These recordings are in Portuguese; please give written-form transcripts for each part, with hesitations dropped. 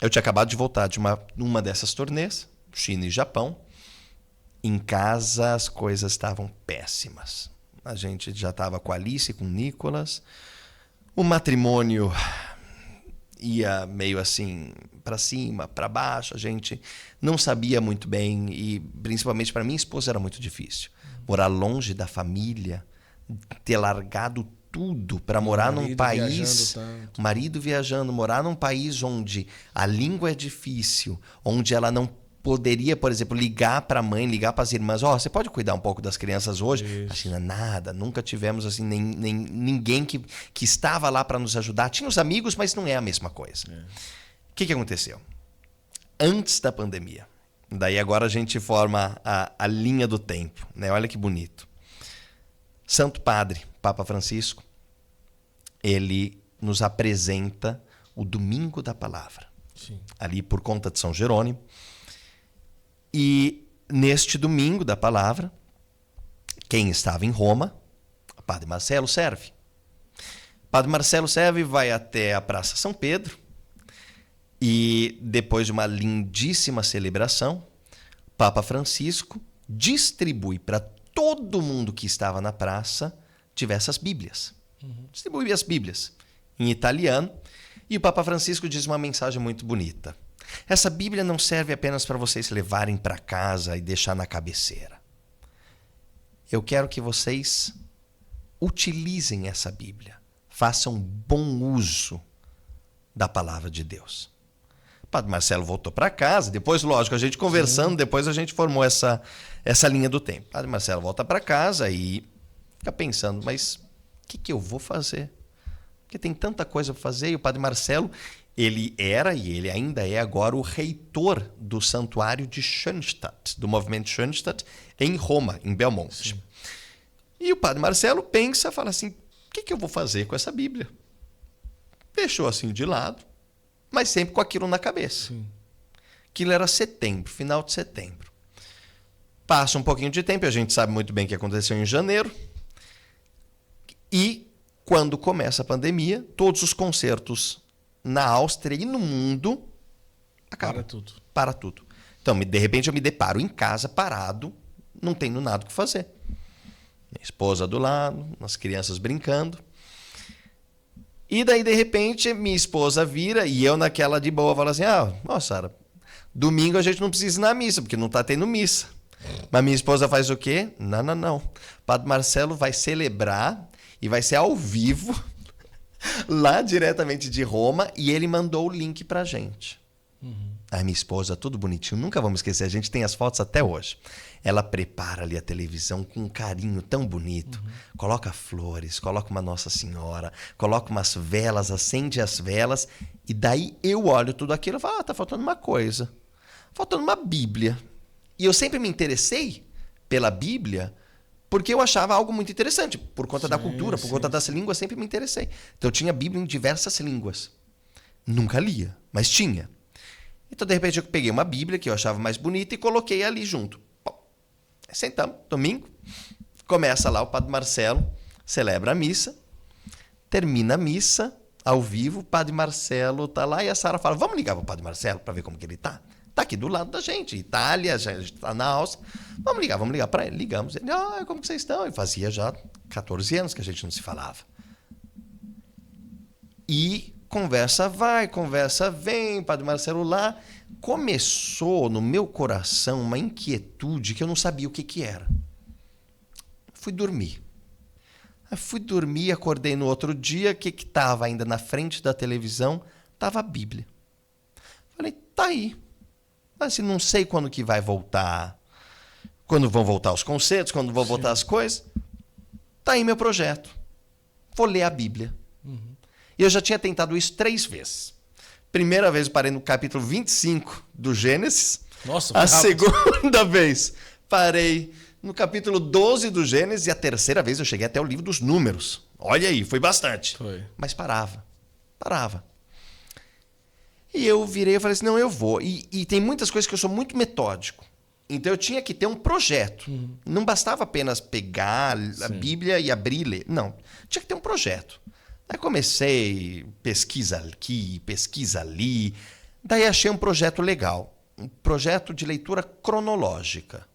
Eu tinha acabado de voltar de uma dessas turnês, China e Japão. Em casa as coisas estavam péssimas. A gente já estava com a Alice, com o Nicolas. O matrimônio ia meio assim para cima, para baixo. A gente não sabia muito bem e principalmente para minha esposa era muito difícil. Morar longe da família, ter largado tudo para morar num país, marido viajando, morar num país onde a língua é difícil, onde ela não poderia, por exemplo, ligar para a mãe, ligar para as irmãs, você pode cuidar um pouco das crianças hoje? Isso. A China, nada, nunca tivemos assim nem ninguém que estava lá para nos ajudar. Tinha os amigos, mas não é a mesma coisa. O que aconteceu? Antes da pandemia, daí agora a gente forma a linha do tempo, né? Olha que bonito. Santo Padre, Papa Francisco, ele nos apresenta o Domingo da Palavra. Sim. Ali por conta de São Jerônimo. E neste Domingo da Palavra, quem estava em Roma, o Padre Marcelo Servi. O Padre Marcelo Servi vai até a Praça São Pedro e depois de uma lindíssima celebração, Papa Francisco distribui para todo mundo que estava na praça diversas Bíblias. Distribui as Bíblias em italiano e o Papa Francisco diz uma mensagem muito bonita. Essa Bíblia não serve apenas para vocês levarem para casa e deixar na cabeceira. Eu quero que vocês utilizem essa Bíblia. Façam bom uso da palavra de Deus. O Padre Marcelo voltou para casa, depois, lógico, a gente conversando, depois a gente formou essa linha do tempo. O Padre Marcelo volta para casa e fica pensando, mas o que eu vou fazer? Porque tem tanta coisa para fazer. E o Padre Marcelo, ele era e ele ainda é agora o reitor do santuário de Schoenstatt, do movimento Schoenstatt, em Roma, em Belmonte. Sim. E o Padre Marcelo pensa, fala assim, o que eu vou fazer com essa Bíblia? Deixou assim de lado, mas sempre com aquilo na cabeça. Sim. Aquilo era setembro, final de setembro. Passa um pouquinho de tempo, a gente sabe muito bem o que aconteceu em janeiro. E quando começa a pandemia, todos os concertos na Áustria e no mundo acabam. Para tudo. Então, de repente, eu me deparo em casa, parado, não tendo nada o que fazer. Minha esposa do lado, as crianças brincando. E daí, de repente, minha esposa vira e eu naquela de boa falo assim, Sara, domingo a gente não precisa ir na missa, porque não está tendo missa. Mas minha esposa faz o quê? Não. Padre Marcelo vai celebrar e vai ser ao vivo, lá diretamente de Roma, e ele mandou o link pra gente. A minha esposa, tudo bonitinho, nunca vamos esquecer, a gente tem as fotos até hoje. Ela prepara ali a televisão com um carinho tão bonito, coloca flores, coloca uma Nossa Senhora, coloca umas velas, acende as velas, e daí eu olho tudo aquilo e falo, tá faltando uma coisa, faltando uma Bíblia. E eu sempre me interessei pela Bíblia porque eu achava algo muito interessante, por conta da cultura, por conta das línguas, sempre me interessei. Então eu tinha Bíblia em diversas línguas. Nunca lia, mas tinha. Então, de repente, eu peguei uma Bíblia que eu achava mais bonita e coloquei ali junto. Bom, sentamos, domingo, começa lá o Padre Marcelo, celebra a missa, termina a missa, ao vivo, o Padre Marcelo está lá e a Sara fala, vamos ligar para o Padre Marcelo para ver como que ele está? Está aqui do lado da gente, Itália, a gente está na Áustria, vamos ligar para ele. Ligamos, ele, como que vocês estão? E fazia já 14 anos que a gente não se falava. E conversa vai, conversa vem, Padre Marcelo lá. Começou no meu coração uma inquietude que eu não sabia o que era. Fui dormir, acordei no outro dia, o que estava ainda na frente da televisão? Estava a Bíblia. Falei, tá aí. Mas assim, não sei quando que vai voltar, quando vão voltar os concertos, quando vão voltar as coisas. Tá aí meu projeto. Vou ler a Bíblia. E eu já tinha tentado isso 3 vezes. Primeira vez eu parei no capítulo 25 do Gênesis. Nossa, a segunda vez parei no capítulo 12 do Gênesis e a terceira vez eu cheguei até o livro dos Números. Olha aí, foi bastante. Foi. Mas parava. E eu virei e falei assim, não, eu vou. E tem muitas coisas que eu sou muito metódico. Então eu tinha que ter um projeto. Não bastava apenas pegar a Bíblia e abrir e ler. Não, tinha que ter um projeto. Aí comecei, pesquisa aqui, pesquisa ali. Daí achei um projeto legal, um projeto de leitura cronológica.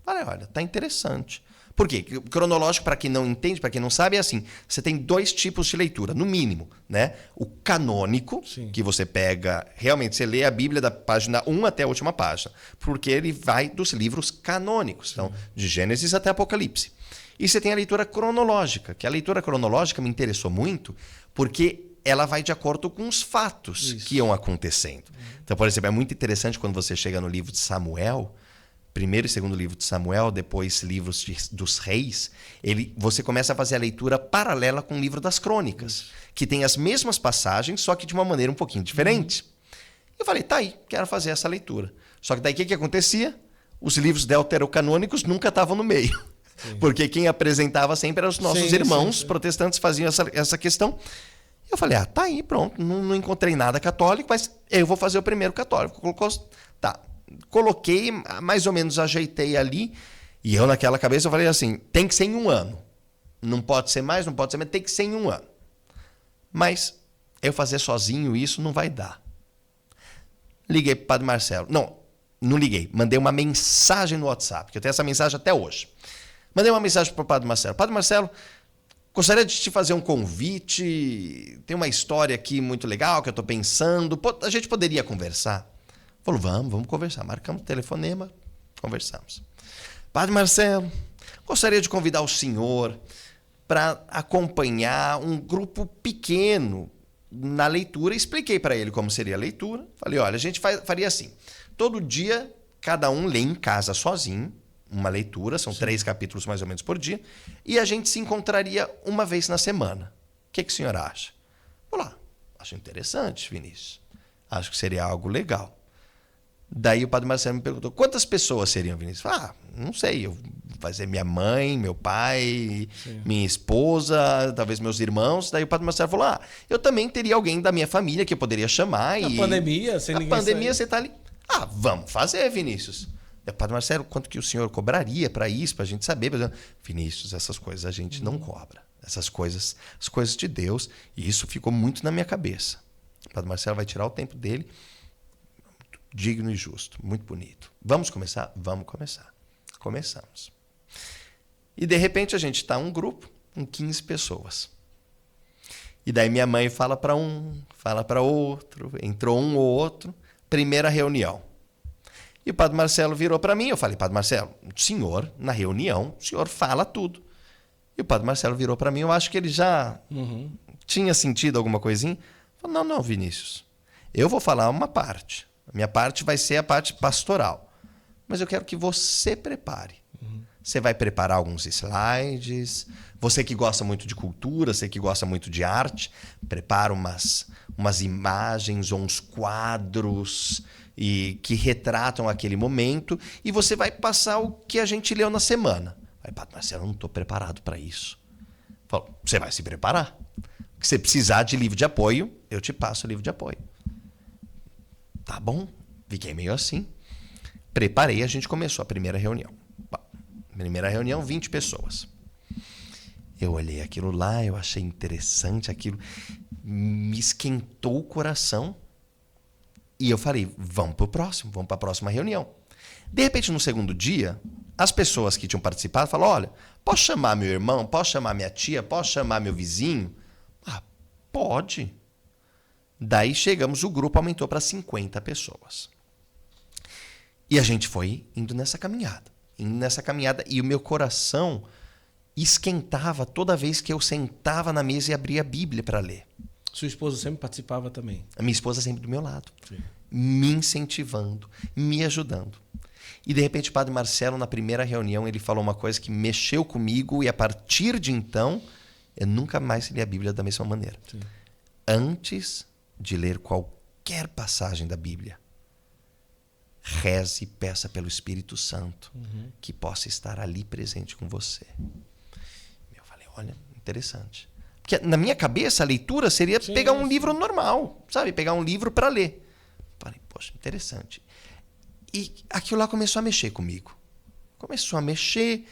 Falei, olha, tá interessante. Por quê? Cronológico, para quem não entende, para quem não sabe, é assim, você tem 2 tipos de leitura, no mínimo, né? O canônico, sim, que você pega, realmente você lê a Bíblia da página 1 até a última página, porque ele vai dos livros canônicos, então, de Gênesis até Apocalipse. E você tem a leitura cronológica, que a leitura cronológica me interessou muito, porque ela vai de acordo com os fatos que iam acontecendo. Então, por exemplo, é muito interessante quando você chega no livro de Samuel, primeiro e segundo livro de Samuel, depois livros dos reis, você começa a fazer a leitura paralela com o livro das crônicas, que tem as mesmas passagens, só que de uma maneira um pouquinho diferente. Eu falei, tá aí, quero fazer essa leitura. Só que daí o que acontecia? Os livros deuterocanônicos nunca estavam no meio. Sim. Porque quem apresentava sempre eram os nossos irmãos protestantes, faziam essa questão. Eu falei, tá aí, pronto, não encontrei nada católico, mas eu vou fazer o primeiro católico. Coloquei, mais ou menos ajeitei ali, e eu naquela cabeça eu falei assim, tem que ser em 1 ano. Não pode ser mais, não pode ser menos, tem que ser em 1 ano. Mas eu fazer sozinho isso não vai dar. Liguei para o Padre Marcelo. Não liguei, mandei uma mensagem no WhatsApp, que eu tenho essa mensagem até hoje. Mandei uma mensagem para o Padre Marcelo. Padre Marcelo, gostaria de te fazer um convite, tem uma história aqui muito legal que eu estou pensando, a gente poderia conversar? Falou, vamos conversar. Marcamos o telefonema, conversamos. Padre Marcelo, gostaria de convidar o senhor para acompanhar um grupo pequeno na leitura. Expliquei para ele como seria a leitura. Falei, olha, a gente faria assim. Todo dia, cada um lê em casa sozinho uma leitura, são 3 capítulos mais ou menos por dia, e a gente se encontraria uma vez na semana. O que o senhor acha? Falei, acho interessante, Vinícius. Acho que seria algo legal. Daí o Padre Marcelo me perguntou, quantas pessoas seriam, Vinícius? Não sei, vai ser minha mãe, meu pai, minha esposa, talvez meus irmãos. Daí o Padre Marcelo falou, eu também teria alguém da minha família que eu poderia chamar. Na pandemia, sem ninguém pandemia, você tá ali. Vamos fazer, Vinícius. Daí o Padre Marcelo, quanto que o senhor cobraria para isso, para a gente saber? Vinícius, essas coisas a gente não cobra. Essas coisas, as coisas de Deus. E isso ficou muito na minha cabeça. O Padre Marcelo vai tirar o tempo dele, digno e justo, muito bonito. Vamos começar? Vamos começar. Começamos. E de repente a gente está um grupo com 15 pessoas. E daí minha mãe fala para um, fala para outro, entrou um ou outro, primeira reunião. E o Padre Marcelo virou para mim, eu falei, Padre Marcelo, o senhor, na reunião, o senhor fala tudo. E o Padre Marcelo virou para mim, eu acho que ele já tinha sentido alguma coisinha. Falei, não, Vinícius, eu vou falar uma parte. A minha parte vai ser a parte pastoral. Mas eu quero que você prepare. Você vai preparar alguns slides. Você que gosta muito de cultura, você que gosta muito de arte, prepara umas imagens ou uns quadros que retratam aquele momento. E você vai passar o que a gente leu na semana. Aí, Padre Marcelo, eu não estou preparado para isso. Falo, você vai se preparar. Se você precisar de livro de apoio, eu te passo o livro de apoio. Tá bom, fiquei meio assim. Preparei, a gente começou a primeira reunião. Primeira reunião, 20 pessoas. Eu olhei aquilo lá, eu achei interessante aquilo. Me esquentou o coração. E eu falei, vamos para o próximo, vamos para a próxima reunião. De repente, no segundo dia, as pessoas que tinham participado falaram, olha, posso chamar meu irmão, posso chamar minha tia, posso chamar meu vizinho? Pode. Daí chegamos, o grupo aumentou para 50 pessoas. E a gente foi indo nessa caminhada. E o meu coração esquentava toda vez que eu sentava na mesa e abria a Bíblia para ler. Sua esposa sempre participava também? A minha esposa sempre do meu lado. Sim. Me incentivando, me ajudando. E de repente o Padre Marcelo, na primeira reunião, ele falou uma coisa que mexeu comigo e a partir de então, eu nunca mais li a Bíblia da mesma maneira. Sim. Antes de ler qualquer passagem da Bíblia, reze e peça pelo Espírito Santo que possa estar ali presente com você. Eu falei, olha, interessante. Porque na minha cabeça a leitura seria pegar um livro normal, sabe? Pegar um livro para ler. Falei, poxa, interessante. E aquilo lá começou a mexer comigo. Começou a mexer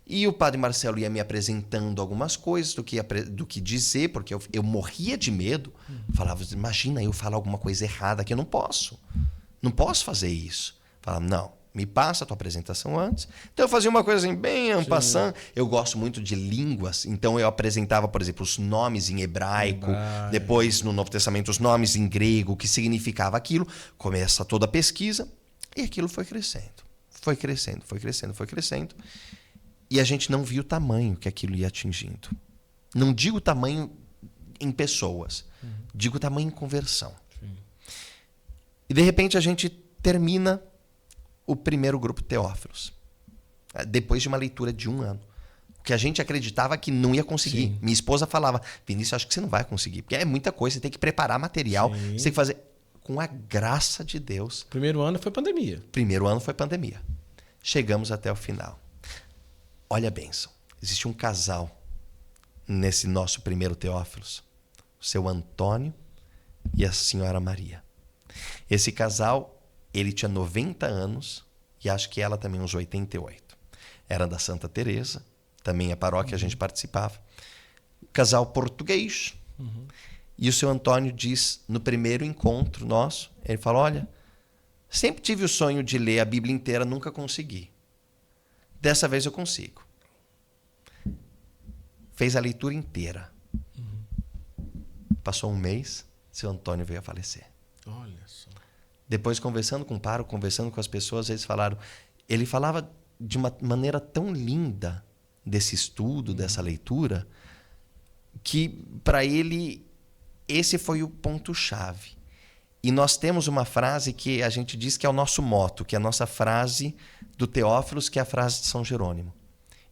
E o padre Marcelo ia me apresentando algumas coisas do que dizer, porque eu morria de medo. Falava, imagina eu falar alguma coisa errada que eu não posso. Não posso fazer isso. Falava, não, me passa a tua apresentação antes. Então eu fazia uma coisa assim, bem en passant. Eu gosto muito de línguas, então eu apresentava, por exemplo, os nomes em hebraico, depois no Novo Testamento os nomes em grego, o que significava aquilo. Começa toda a pesquisa e aquilo foi crescendo. Foi crescendo, foi crescendo, foi crescendo. E a gente não viu o tamanho que aquilo ia atingindo. Não digo tamanho em pessoas, digo tamanho em conversão. Sim. E de repente a gente termina o primeiro grupo Teófilos, depois de uma leitura de 1 ano. Que a gente acreditava que não ia conseguir. Sim. Minha esposa falava, Vinícius, acho que você não vai conseguir, porque é muita coisa, você tem que preparar material, Sim. você tem que fazer. Com a graça de Deus. Primeiro ano foi pandemia. Primeiro ano foi pandemia. Chegamos até o final. Olha a bênção. Existe um casal nesse nosso primeiro Teófilos. O seu Antônio e a senhora Maria. Esse casal, ele tinha 90 anos e acho que ela também uns 88. Era da Santa Teresa, também a paróquia a gente participava. Casal português. E o seu Antônio diz, no primeiro encontro nosso, ele fala, olha, sempre tive o sonho de ler a Bíblia inteira, nunca consegui. Dessa vez eu consigo. Fez a leitura inteira. Passou 1 mês, seu Antônio veio a falecer. Olha só. Depois, conversando com o pároco, conversando com as pessoas, eles falaram... Ele falava de uma maneira tão linda desse estudo, dessa leitura, que para ele esse foi o ponto-chave. E nós temos uma frase que a gente diz que é o nosso moto, que é a nossa frase do Teófilos, que é a frase de São Jerônimo.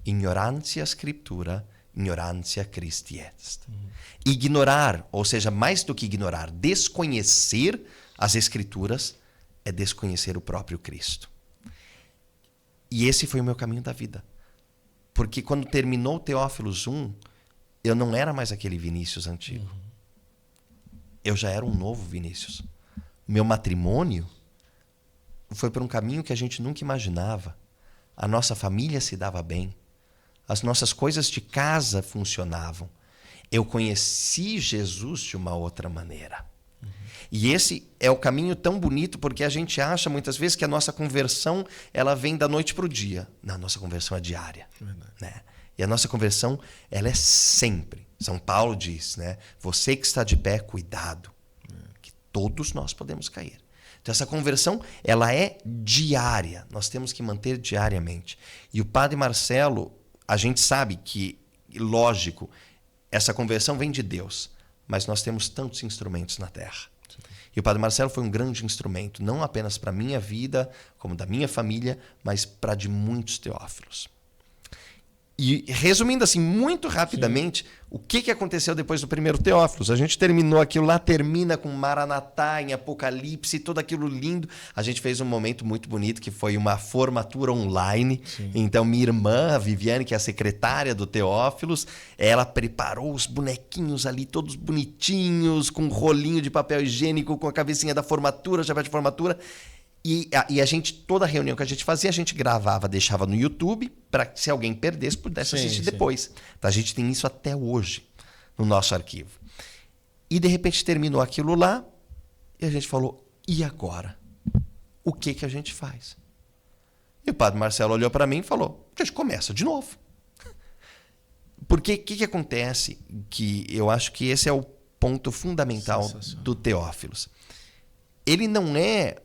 Ignorantia scriptura, ignorantia Christi est. Ignorar, ou seja, mais do que ignorar, desconhecer as Escrituras é desconhecer o próprio Cristo. E esse foi o meu caminho da vida. Porque quando terminou o Teófilos 1, eu não era mais aquele Vinícius antigo. Eu já era um novo Vinícius. Meu matrimônio foi por um caminho que a gente nunca imaginava. A nossa família se dava bem. As nossas coisas de casa funcionavam. Eu conheci Jesus de uma outra maneira. E esse é o caminho tão bonito, porque a gente acha muitas vezes que a nossa conversão ela vem da noite para o dia. Não, a nossa conversão é diária. Né? E a nossa conversão ela é sempre. São Paulo diz, né? Você que está de pé, cuidado, que todos nós podemos cair. Então essa conversão ela é diária. Nós temos que manter diariamente. E o padre Marcelo, a gente sabe que, lógico, essa conversão vem de Deus, mas nós temos tantos instrumentos na Terra. Sim. E o padre Marcelo foi um grande instrumento, não apenas para a minha vida, como da minha família, mas para de muitos Teófilos. E resumindo assim, muito rapidamente, Sim. O que aconteceu depois do primeiro Teófilos? A gente terminou aquilo lá, termina com Maranatá, em Apocalipse, tudo aquilo lindo. A gente fez um momento muito bonito, que foi uma formatura online. Sim. Então, minha irmã, a Viviane, que é a secretária do Teófilos, ela preparou os bonequinhos ali, todos bonitinhos, com um rolinho de papel higiênico, com a cabecinha da formatura, chapéu de formatura. E a gente, toda reunião que a gente fazia, a gente gravava, deixava no YouTube, para que se alguém perdesse, pudesse assistir depois. Então, a gente tem isso até hoje no nosso arquivo. E de repente terminou aquilo lá, e a gente falou, e agora? O que a gente faz? E o padre Marcelo olhou para mim e falou, a gente começa de novo. Porque o que acontece? Que eu acho que esse é o ponto fundamental do Teófilos. Ele não é...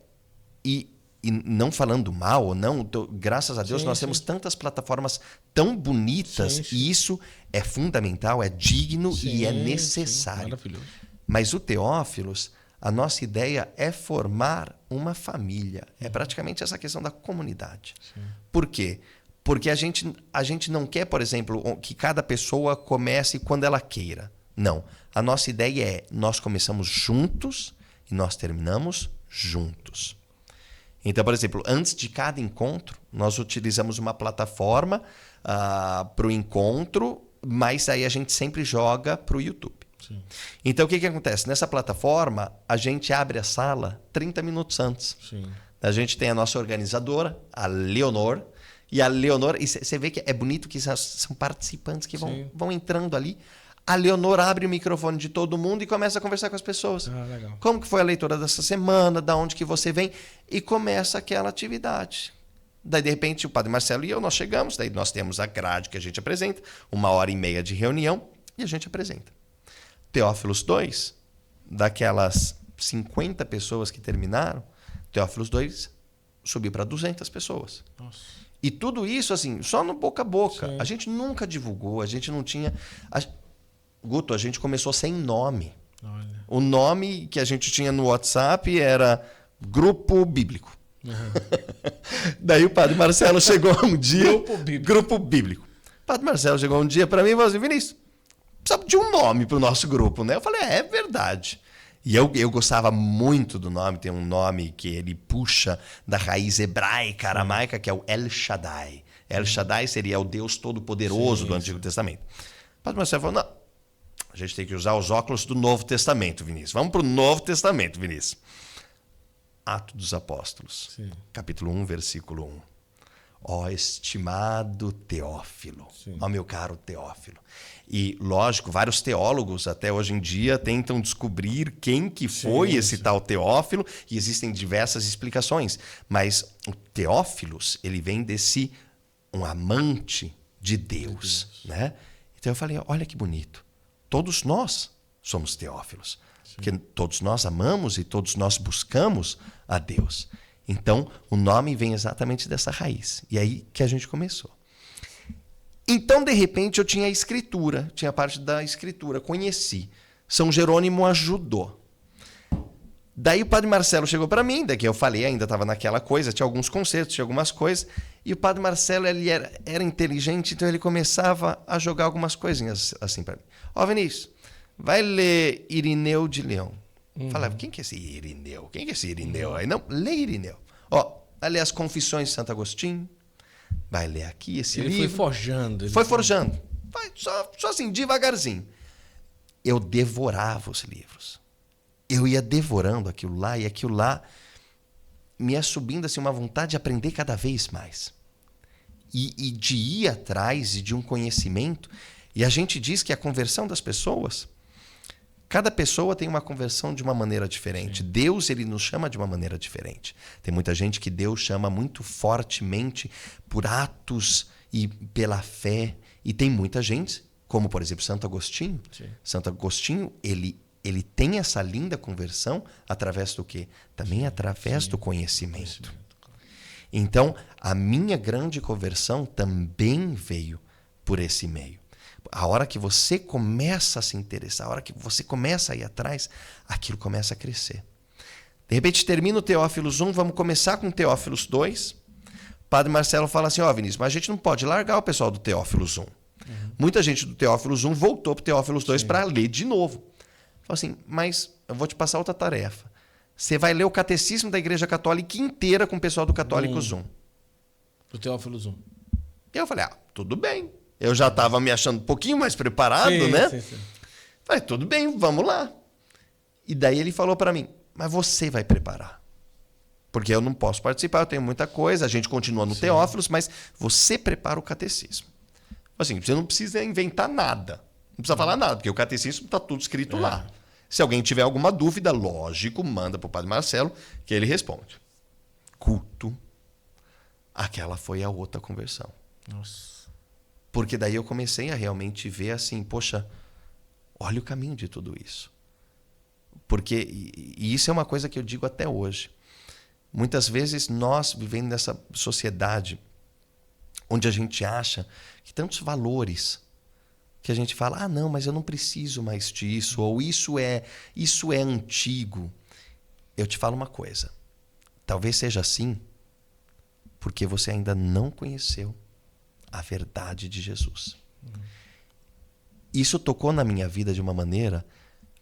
E não falando mal ou não, graças a Deus nós temos tantas plataformas tão bonitas e isso é fundamental, é digno e é necessário. Maravilhoso. Mas o Teófilos, a nossa ideia é formar uma família. É praticamente essa questão da comunidade. Sim. Por quê? Porque a gente não quer, por exemplo, que cada pessoa comece quando ela queira. Não. A nossa ideia é, nós começamos juntos e nós terminamos juntos. Então, por exemplo, antes de cada encontro, nós utilizamos uma plataforma para o encontro, mas aí a gente sempre joga para o YouTube. Sim. Então, o que acontece? Nessa plataforma, a gente abre a sala 30 minutos antes. Sim. A gente tem a nossa organizadora, a Leonor, E a Leonor, e você vê que é bonito que são participantes que vão entrando ali. A Leonor abre o microfone de todo mundo e começa a conversar com as pessoas. Legal. Como que foi a leitura dessa semana, da onde que você vem, e começa aquela atividade. Daí, de repente, o Padre Marcelo e eu, nós chegamos, daí nós temos a grade que a gente apresenta, 1h30 de reunião, e a gente apresenta. Teófilos 2, daquelas 50 pessoas que terminaram, Teófilos 2 subiu para 200 pessoas. Nossa. E tudo isso, assim, só no boca a boca. Sim. A gente nunca divulgou, a gente não tinha... Guto, a gente começou sem nome. Olha. O nome que a gente tinha no WhatsApp era Grupo Bíblico. Daí o Padre Marcelo chegou um dia... Grupo Bíblico. O Padre Marcelo chegou um dia para mim e falou assim, Vinícius, precisa de um nome para o nosso grupo, né? Eu falei, é verdade. E eu gostava muito do nome, tem um nome que ele puxa da raiz hebraica, aramaica, que é o El Shaddai. El Shaddai seria o Deus Todo-Poderoso do Antigo Testamento. O Padre Marcelo falou, não, a gente tem que usar os óculos do Novo Testamento, Vinícius. Vamos para o Novo Testamento, Vinícius. Atos dos Apóstolos, capítulo 1, versículo 1. Ó estimado Teófilo, ó meu caro Teófilo. E, lógico, vários teólogos até hoje em dia tentam descobrir quem que foi esse tal Teófilo, e existem diversas explicações. Mas o Teófilos, ele vem desse um amante de Deus, né? Então eu falei, olha que bonito. Todos nós somos Teófilos. Porque todos nós amamos e todos nós buscamos a Deus. Então, o nome vem exatamente dessa raiz. E aí que a gente começou. Então, de repente, eu tinha a escritura, tinha a parte da escritura, conheci. São Jerônimo ajudou. Daí o Padre Marcelo chegou para mim, daqui eu falei, ainda estava naquela coisa, tinha alguns concertos, tinha algumas coisas, e o Padre Marcelo ele era inteligente, então ele começava a jogar algumas coisinhas assim para mim. Ó, Vinícius, vai ler Irineu de Leão. Falava, quem que é esse Irineu? Quem que é esse Irineu? Aí não, lê Irineu. Ó, vai ler as Confissões de Santo Agostinho, vai ler aqui esse livro. Ele foi forjando. Foi forjando. Vai, só assim, devagarzinho. Eu devorava os livros. Eu ia devorando aquilo lá, e aquilo lá me ia subindo assim, uma vontade de aprender cada vez mais. E de ir atrás de um conhecimento. E a gente diz que a conversão das pessoas, cada pessoa tem uma conversão de uma maneira diferente. Sim. Deus, ele nos chama de uma maneira diferente. Tem muita gente que Deus chama muito fortemente por atos e pela fé. E tem muita gente, como por exemplo Santo Agostinho. Sim. Santo Agostinho, ele tem essa linda conversão através do quê? Também através do conhecimento. Então, a minha grande conversão também veio por esse meio. A hora que você começa a se interessar, a hora que você começa a ir atrás, aquilo começa a crescer. De repente, termina o Teófilos 1, vamos começar com o Teófilos 2. Padre Marcelo fala assim, Vinícius, mas a gente não pode largar o pessoal do Teófilos 1. Muita gente do Teófilos 1 voltou para o Teófilos 2 para ler de novo. Falou assim, mas eu vou te passar outra tarefa. Você vai ler o Catecismo da Igreja Católica inteira com o pessoal do Católicos 1. Do Teófilos 1. E eu falei, tudo bem. Eu já estava me achando um pouquinho mais preparado, né? Sim. Falei, tudo bem, vamos lá. E daí ele falou para mim, mas você vai preparar. Porque eu não posso participar, eu tenho muita coisa, a gente continua no Teófilos, mas você prepara o catecismo. Assim, você não precisa inventar nada. Não precisa falar nada, porque o catecismo está tudo escrito lá. Se alguém tiver alguma dúvida, lógico, manda para o Padre Marcelo, que ele responde. Culto. Aquela foi a outra conversão. Nossa. Porque daí eu comecei a realmente ver assim, poxa, olha o caminho de tudo isso. Porque, e isso é uma coisa que eu digo até hoje. Muitas vezes nós, vivendo nessa sociedade onde a gente acha que tantos valores, que a gente fala, não, mas eu não preciso mais disso, ou isso é antigo. Eu te falo uma coisa, talvez seja assim porque você ainda não conheceu a verdade de Jesus. Isso tocou na minha vida de uma maneira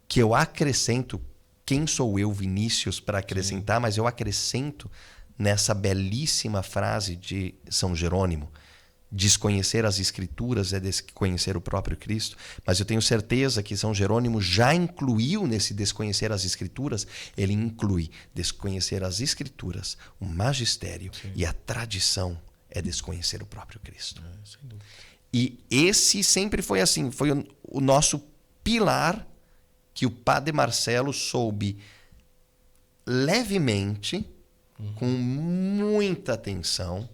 que eu acrescento, quem sou eu, Vinícius, para acrescentar, mas eu acrescento nessa belíssima frase de São Jerônimo, desconhecer as Escrituras é desconhecer o próprio Cristo, mas eu tenho certeza que São Jerônimo já incluiu nesse desconhecer as Escrituras, ele inclui desconhecer as Escrituras, o magistério e a tradição é desconhecer o próprio Cristo. Sem dúvida. E esse sempre foi assim, foi o nosso pilar que o Padre Marcelo soube levemente, com muita atenção,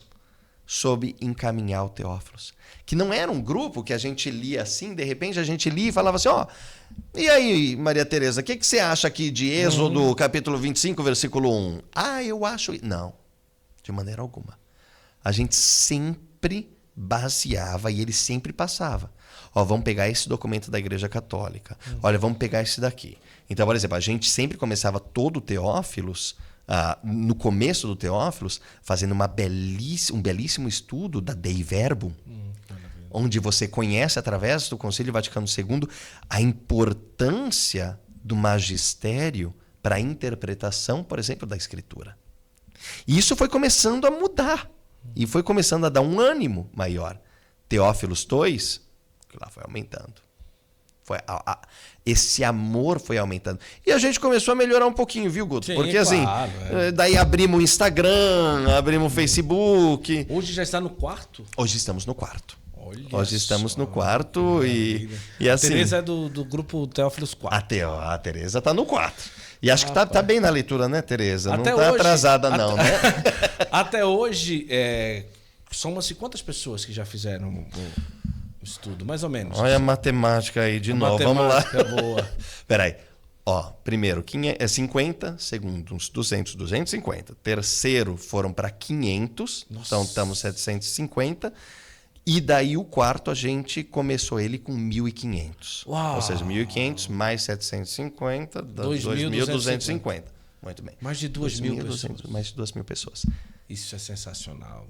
soube encaminhar o Teófilos. Que não era um grupo que a gente lia assim, de repente a gente lia e falava assim, ó, e aí, Maria Tereza, o que você acha aqui de Êxodo, capítulo 25, versículo 1? Ah, eu acho... Não, de maneira alguma. A gente sempre baseava e ele sempre passava. Ó, vamos pegar esse documento da Igreja Católica. Olha, vamos pegar esse daqui. Então, por exemplo, a gente sempre começava todo o Teófilos, no começo do Teófilos, fazendo um belíssimo estudo da Dei Verbum, onde você conhece, através do Concílio Vaticano II, a importância do magistério para a interpretação, por exemplo, da Escritura. E isso foi começando a mudar. E foi começando a dar um ânimo maior. Teófilos II, que lá foi aumentando. Esse amor foi aumentando. E a gente começou a melhorar um pouquinho, viu, Guto? Sim, porque claro, assim, daí abrimos o Instagram, abrimos o Facebook. Hoje já está no quarto? Hoje estamos no quarto. Olha Hoje estamos só. no quarto e assim... A Tereza é do grupo Teófilos 4. A Tereza está no quarto. E acho que tá bem na leitura, né, Tereza? Até não tá hoje, atrasada, não, né? Até hoje, são umas quantas pessoas que já fizeram o estudo, mais ou menos? Olha a matemática aí de novo. Vamos lá. Boa. Peraí. Ó, primeiro, 50. Segundo, uns 200, 250. Terceiro, foram para 500. Nossa. Então, estamos 750. E daí o quarto, a gente começou ele com 1.500. Uau. Ou seja, 1.500 mais 750, 2.250. Muito bem. Mais de 2.000 pessoas. Mais de 2.000 pessoas. Isso é sensacional.